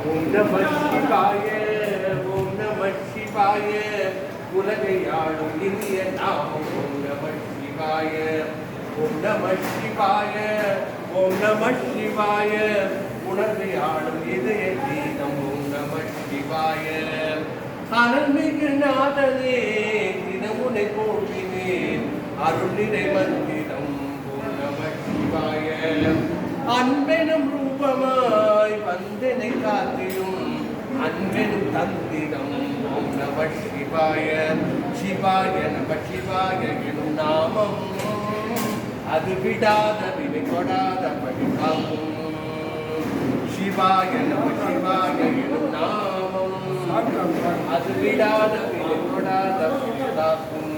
ஓம் நம சிவாய ஓம் நம சிவாய உலகை ஆளும் இனிய நாமம் ஓம் நம சிவாய ஓம் நம சிவாய ஓம் நம சிவாய உணர்வை ஆளும் இதய கீதம் ஓம் நம சிவாய அருள்மிகு நாதனே தினமுனை போற்றினேன் அருள் நிறை மந்திரம் ஓம் நம சிவாய அன்பெனும் ரூபமாய் வந்தனை காத்திடும் அன்பெனும் தந்திரம் ஓம் நம சிவாய சிவாய நம சிவாய எனும் நாமம் அது விடாத வினை கொடாத படிக்காகும் சிவாய நம சிவாய எனும் நாமம் அது விடாத வினை கொடாத படிக்காகும்